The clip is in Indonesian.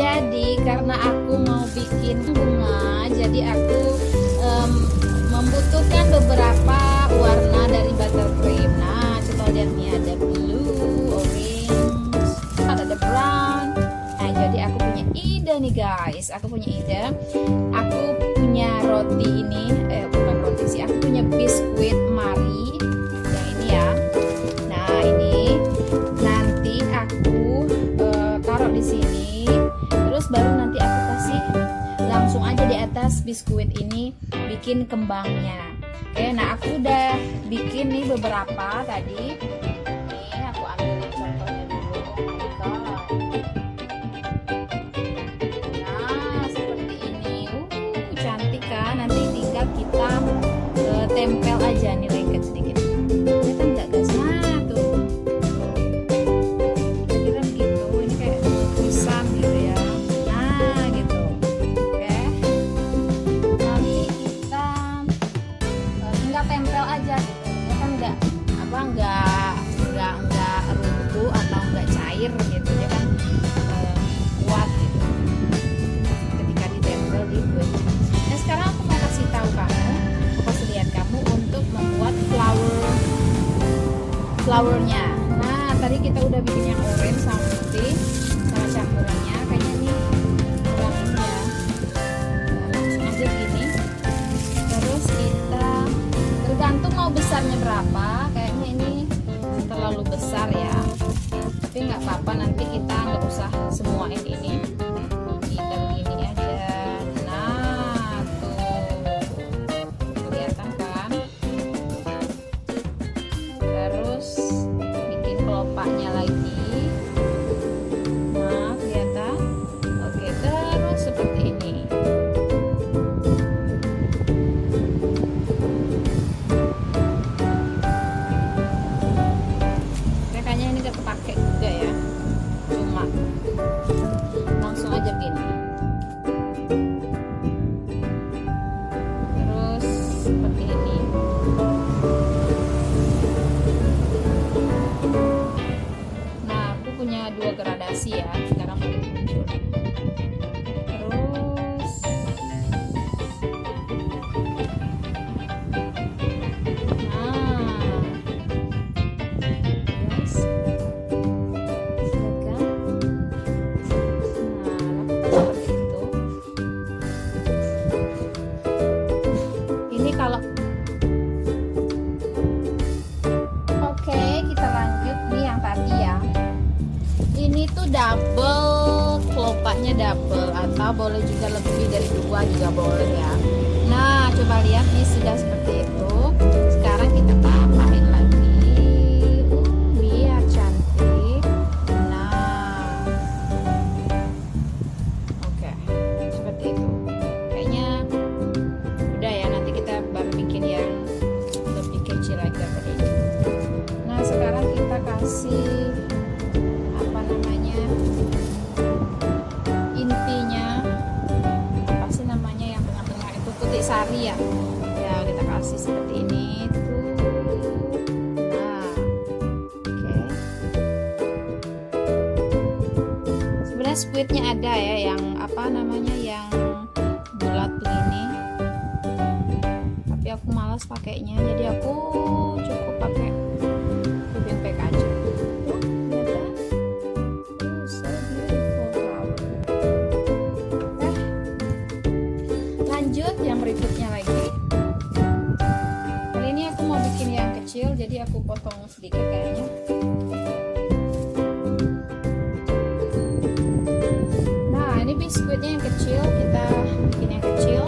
Jadi karena aku mau bikin bunga, jadi aku membutuhkan beberapa warna dari Buttercream. Nah, coba lihat nih, ada blue, orange, ada brown. Nah, jadi aku punya ide nih guys. Aku punya ide. Aku punya roti ini, bukan roti sih. Aku punya biskuit mari yang ini ya. Nah, ini nanti aku taruh di sini. Terus baru nanti aku kasih langsung aja di atas biskuit ini bikin kembangnya. Oke, nah aku udah bikin nih beberapa tadi. Nih aku ambil contohnya dulu. Oh my god. Nah seperti ini. Cantik kan? Nanti tinggal kita tempel aja nih, lengket sedikit. Kelihatan nggak guys? Nah tuh. Kira-kira begitu. Ini kayak tulisan gitu ya. Nah gitu. Oke. Nanti kita tinggal tempel aja gitu. Ya kan nggak runtuh atau nggak cair gitu ya kan, kuat gitu ketika ditempel di kulit. Nah sekarang aku mau kasih tahu kamu, aku kasih lihat kamu untuk membuat flowernya. Nah tadi kita udah bikin yang orange sama putih sama campurannya, kayaknya ini kurang ini ya. Langsung aja gini. Terus kita tergantung mau besarnya berapa, kayaknya ini terlalu besar ya, tapi nggak apa-apa, nanti kita nggak usah semuain ini, kita begini aja. Nah tuh kelihatan kan. Terus bikin kelopaknya lagi. Nah kelihatan. Oke, terus seperti ini. Kayaknya ini gak kepake juga ya, cuma langsung aja gini. Terus seperti ini. Nah aku punya dua gradasi ya, sekarang baru muncul. Terus kalau oke, kita lanjut nih yang tadi ya. Ini tuh double, kelopaknya double, atau boleh juga lebih dari dua juga boleh ya. Nah coba lihat nih, sudah seperti itu. Sekarang kita tambahin lagi biar cantik. Nah oke, seperti itu. Kayaknya udah ya, nanti kita baru bikin yang lebih kecil lagi daripada ini. Nah sekarang kita kasih apa namanya, intinya apa sih namanya yang tengah-tengah itu, putih sari ya. Ya kita kasih seperti ini tuh. Nah oke. Sebenarnya squidnya ada ya, yang apa namanya, yang bulat begini, tapi aku malas pakainya, jadi aku cukup pakai tubing pack aja. Tuh, lihat. So beautiful flower. Lanjut yang berikutnya lagi. Kali ini aku mau bikin yang kecil, jadi aku potong sedikit kayaknya. Nah ini biskuitnya yang kecil, kita bikin yang kecil.